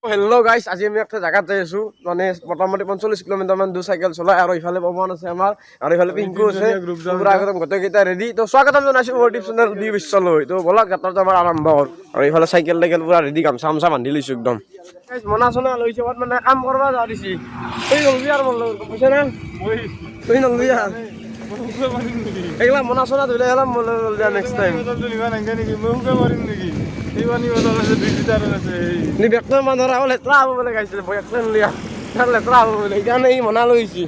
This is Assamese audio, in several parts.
হেল্ল' গাইছ, আজি আমি একটা জাগাত যাই আছো, মানে মোটামুটি 45 কিলোমিটাৰ মান দূৰ চাইকেল চলাই। আৰু ইফালে পৱন আছে আমাৰ, আৰু ইফালে পিংকু আছে। পুৰা একদম গোটেইকেইটা ৰেডি। তো স্বাগতম জনাইছো মোৰ ইউটিউব চেনেল বি বিশ্বলৈ। তো ব'লক যাত্ৰাটো আমাৰ আৰম্ভ কৰোঁ। আৰু ইফালে চাইকেল পুৰা ৰেডি, গামছা বান্ধি লৈছো একদম। মনা চনা লৈছে, মানে কাম কৰিব যা দিছি। তই নলবি আৰু মোৰ লগত, বুজিছা না? তই নলবি আৰু এইগিলা মনা চনা ধৰিলে অলপ নেক্সট টাইম ব্যক্তৰ মানুহৰ আৰু লেতেৰা হ'ব বুলি গাইছিলে, লেতেৰা হ'ব বুলি সেইকাৰণে ই মনা লৈছে।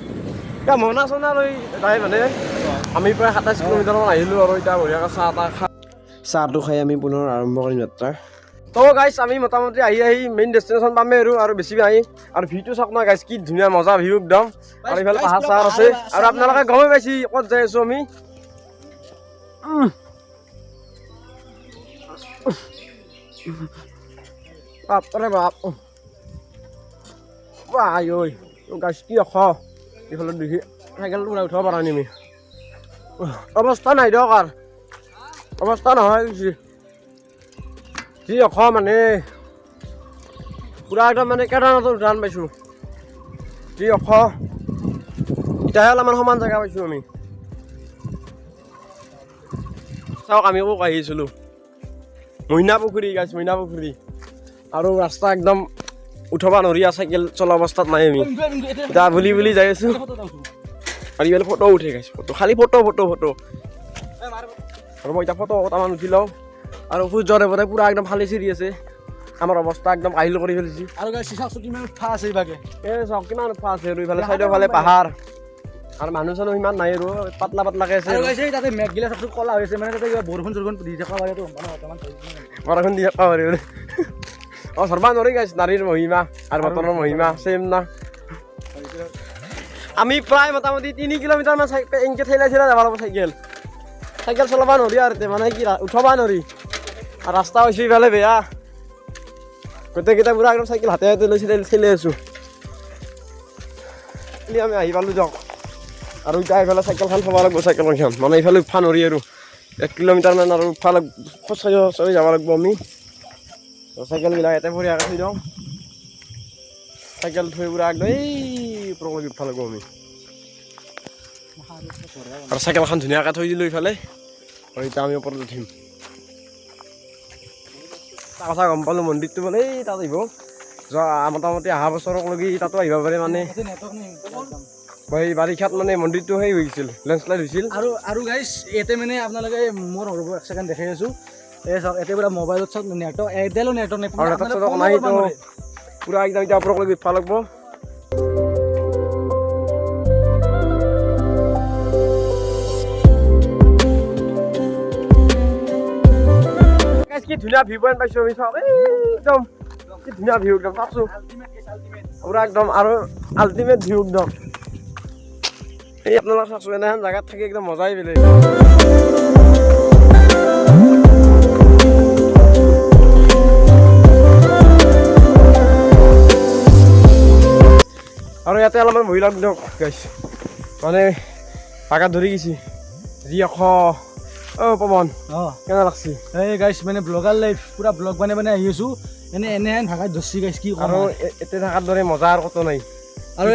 এতিয়া মনা চনা লৈ তাই মানে আমি প্ৰায় 27 কিলোমিটাৰমান আহিলোঁ। আৰু এতিয়া বঢ়িয়াকৈ চাহটো খাই আমি পুনৰ আৰম্ভ কৰিম যাত্ৰা। তো গাইছ, আমি মোটামুটি আহি মেইন ডেষ্টিনেশ্যন পামেই আৰু বেছি আহি। আৰু ভিউটো চাওক না গাইছ, কি ধুনীয়া মজা ভিউ একদম। আৰু ইফালে পাহাৰ চাহাৰ আছে, আৰু আপোনালোকে গমেই পাইছে ক'ত যাই আছো আমি। বাপৰে বাপ, আই ঐ গাইছ কি অখ এইফালে দেখি চাইকেলটো ওলাই উঠিব পৰা নাই আমি। অৱস্থা নাই দিয়ক, আৰু অৱস্থা নহয় কিছু যি অখ মানে পুৰা একদম মানে কেদাৰনাথৰ উদাহৰণ পাইছোঁ। যি অখ এতিয়াহে অলপমান সমান জেগা পাইছোঁ আমি। চাওক আমি আকৌ আহিছিলোঁ মইনা পুখুৰী গাইছ, মইনা পুখুৰী। আৰু ৰাস্তা একদম উঠবা নৰি, চাইকেল চলা অৱস্থাত নাই আমি। এতিয়া বুলি যাই আছোঁ। আৰু ইফালে ফটো উঠে গাইছ, খালি ফটো আৰু মই এতিয়া ফটো কটামান উঠি লওঁ। আৰু সূৰ্যৰে পৰে পুৰা একদম ফালি চিৰি আছে, আমাৰ অৱস্থা একদম আহিল কৰি ফেলিছে। আৰু কিমান উঠা আছে এইভাগে, চাওক কিমান উঠা আছে। আৰু ইফালে চাইডৰ ফালে পাহাৰ, আৰু মানুহ চানুহ ইমান নাই, আৰু পাতলা পাতলাকে আছে। তাতে মেঘগিলা চবটো কলা হৈ আছে, মানে তাতে কিবা বৰষুণ চৰষুণ দি থকা হয়, বৰষুণ দি থকা হয়। অঁ চৰবা নৰি গাইছ, নাৰীৰ মহিমা আৰু বতৰৰ মহিমা চেম না। আমি প্ৰায় মোটামুটি 3 কিলোমিটাৰমান এনেকৈ ঠেলাই যাব লাগিব। চাইকেল চলাব নৰি, আৰু মানে কি উঠবা নৰি। আৰু ৰাস্তা হৈছে ইফালে বেয়া, গোটেইকেইটা পুৰা একদম চাইকেল হাতে লৈ ঠেলি আছোঁ। আমি আহি পালোঁ দিয়ক। আৰু এতিয়া এইফালে চাইকেলখন থ'ব লাগিব, চাইকেলখন মানে ইফালে উঠবা নৰি। আৰু 1 কিলোমিটাৰমান আৰু উঠবা খোজকাঢ়ি যাব লাগিব আমি। চাইকেলবিলাক ইয়াতে বঢ়িয়াকৈ থৈ দিওঁ। চাইকেল থৈ পুৰা একদম এই ওপৰলৈ উঠবা লাগিব আমি। আৰু চাইকেলখন ধুনীয়াকৈ থৈ দিলোঁ ইফালে। আৰু এতিয়া আমি ওপৰত উঠিম। এটা কথা গম পালোঁ, মন্দিৰটো বোলে এই তাত আহিব মোটামুটি অহা বছৰলৈকে তাতো আহিব পাৰে। মানে এই বাৰিষাত মানে মন্দিৰটো সেই হৈছিল, লেণ্ডশ্লাইড হৈছিল। আৰু গাইছ ইয়াতে মানে আপোনালোকে মোৰ ৰ'ব এক ছেকেণ্ড দেখাই আছোঁ। এই চাওক ইয়াতে পুৰা মোবাইলত চাওক নেটৱৰ্ক, এয়াৰটেলো নেটৱৰ্ক নাই, পুৰা একদম এতিয়া ওপৰলৈকে উঠবা লাগিব। কি ধুনীয়া ভিউ পইণ্ট পাইছোঁ আমি, চাওক একদম কি ধুনীয়া ভিউ একদম চাওকচোন, পুৰা একদম আৰু আল্টিমেট ভিউ একদম। এই আপোনালোকে চাওকচোন, এনেহেন জেগাত থাকি একদম মজাই বেলেগ। আৰু ইয়াতে অলপমান বহি লওক দিয়ক গাইছ, মানে বাগাত ধৰি গৈছে যি অখ। পৱন কেনে লাগছি? এই গাইছ মানে ব্লগাৰ লাইফ, পুৰা ব্লগ বনাই আহি আছোঁ। এনেহেন ভাগাত ধৰছি গাইছ, কি আৰু এতে থকাৰ দৰে মজা আৰু ক'তো নাই। আৰু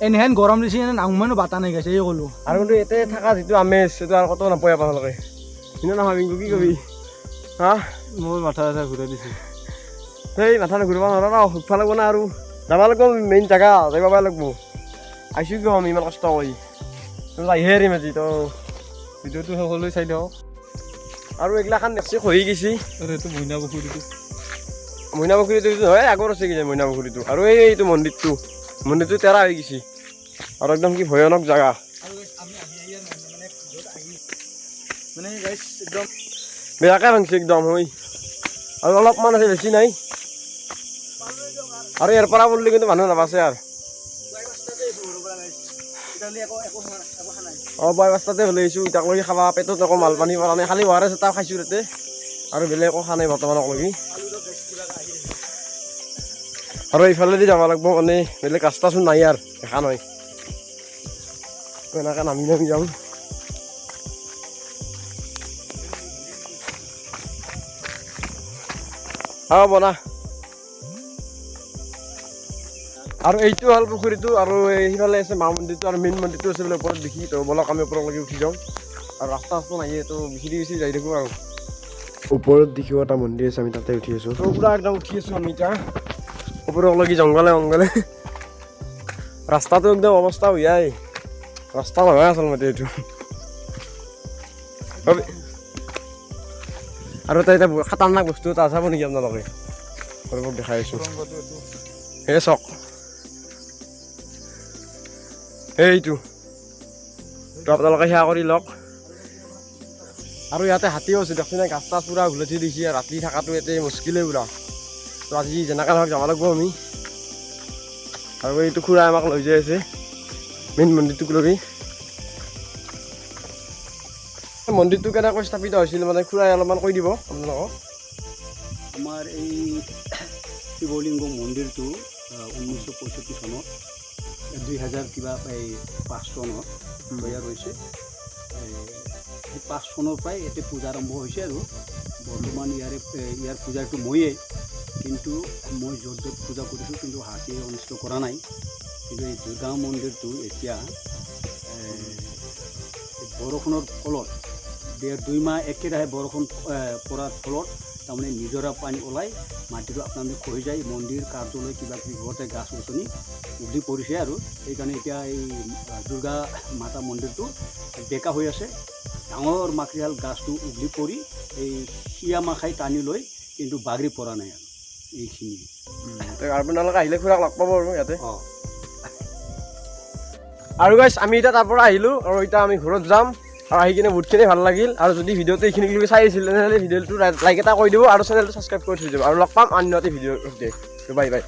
এনেহেন গৰম দিছে, নাংমানো বাতা নাই গাইছে, এই ক'লো। আৰু কিন্তু ইয়াতে থকা যিটো আমেজ, সেইটো আৰু ক'তো নাপায় আপোনালোকে। কিন্তু নহয় বিংকু, কি কবি? হা মোৰ মাথা ঘূৰাই দিছে। সেই মাথা ঘূৰাব নোৱাৰা ন, উঠবা লাগিব না। আৰু যাব লাগিব মেইন জেগা, যাব পাব লাগিব। আহিছোঁ কিয় আমি ইমান কষ্ট কৰি, আহিহে এৰিম আজি। তো ভিডিঅ'টো সকলোৱে চাই দিয়ক। আৰু এইগিলাখান নেক্সট হৈ গৈছে। এইটো মইনা পুখুৰীটো হয়, আগৰ আছে কিজানি মইনা পুখুৰীটো। আৰু এইটো মন্দিৰটো তেৰা হৈ গৈছে, আৰু একদম কি ভয়ানক জেগা। বেয়াকৈ ভাংছে একদম হয়, আৰু অলপমান আছে, বেছি নাই। আৰু ইয়াৰ পৰা পঢ়লি কিন্তু মানুহ নাবাচে। আৰু বয় ৰাস্তাতে ভালে আহিছোঁ। ইটা কৰি খাবা, পেটত আকৌ মাল পানী পৰা নাই, খালি ORS এটা খাইছোঁ তাতে, আৰু বেলেগ একো খোৱা নাই বৰ্তমানলৈকে। আৰু এইফালেদি যাব লাগিব, মানে বেলেগ ৰাস্তাচোন নাই আৰু দেখা নহয়। এনেকৈ নামি যাম। বনা আৰু এইটো হ'ল পুখুৰীটো আৰু সেইফালে আছে মা মন্দিৰটো আৰু মেইন মন্দিৰটো আছে বোলে ওপৰত দেখি তো বলক আমি ওপৰলৈকে উঠি যাওঁ আৰু ৰাস্তা নাহিয়ে তো বিচি যাই থাকোঁ আৰু ওপৰত দেখিব এটা মন্দিৰ আছে আমি তাতে উঠি আছোঁ তো পুৰা একদম উঠি আছোঁ আমি এতিয়া ওপৰলৈকে জংঘলে ৰাস্তাটো একদম অৱস্থা হৈয়াই ৰাস্তা নহয় আচলতে এইটো আৰু এটা এতিয়া খাতাৰনাক বস্তু এটা চাব নেকি আপোনালোকে মোক দেখাই আছোঁ সেই চক এইটো তো আপোনালোকে সেয়া কৰি লওক আৰু ইয়াতে হাতীও আছে দেখোন গাছ তাছ পুৰা ঘুলতি দিছে ৰাতি থকাটো ইয়াতে মুস্কিলেই পুৰা তো আজি যেনেকৈ ধৰক যাব লাগিব আমি আৰু এইটো খুৰা আমাক লৈ যাই আছে মেইন মন্দিৰটোলৈকে মন্দিৰটো কেনেকৈ স্থাপিত হৈছিল মানে খুৰাই অলপমান কৈ দিব আপোনালোকক আমাৰ এই শিৱলিংগ মন্দিৰটো 1965 চনত 2000 কিবা 5 চনত তৈয়াৰ হৈছে সেই 5 চনৰ পৰাই ইয়াতে পূজা আৰম্ভ হৈছে আৰু বৰ্তমান ইয়াৰ পূজাটো ময়েই কিন্তু মই য'ত পূজা কৰিছোঁ কিন্তু হাতীয়ে অনিষ্ট কৰা নাই কিন্তু এই দুৰ্গা মন্দিৰটো এতিয়া বৰষুণৰ ফলত 2 মাহ একেৰাহে বৰষুণ পৰাৰ ফলত তাৰমানে নিজৰা পানী ওলাই মাটিটো আপোনালোকে খহি যায় মন্দিৰ কাৰ্যালয় কিবা কিবি ঘৰতে গাছ গছনি উঘলি পৰিছে আৰু সেইকাৰণে এতিয়া এই দুৰ্গা মাতা মন্দিৰটো বেকা হৈ আছে ডাঙৰ মাকৰিয়াল গাছটো উঘলি পৰি এই শিয়া মাখাই টানি লৈ কিন্তু বাগৰি পৰা নাই আৰু এইখিনি আপোনালোকে আহিলে খুৰাক লগ পাব আৰু ইয়াতে আৰু গাইছ আমি এতিয়া তাৰ পৰা আহিলোঁ আৰু এতিয়া আমি ঘৰত যাম আৰু আহি কিনে বহুতখিনি ভাল লাগিল আৰু যদি ভিডিঅ'টো এইখিনি কিবি চাই আছিল তেনেহ'লে ভিডিঅ'টো লাইক এটা কৰি দিব আৰু চেনেলটো ছাবস্ক্ৰাইব কৰি থৈ দিব আৰু লগ পাম আন এটা ভিডিঅ'ৰ সৈতে বাই বাই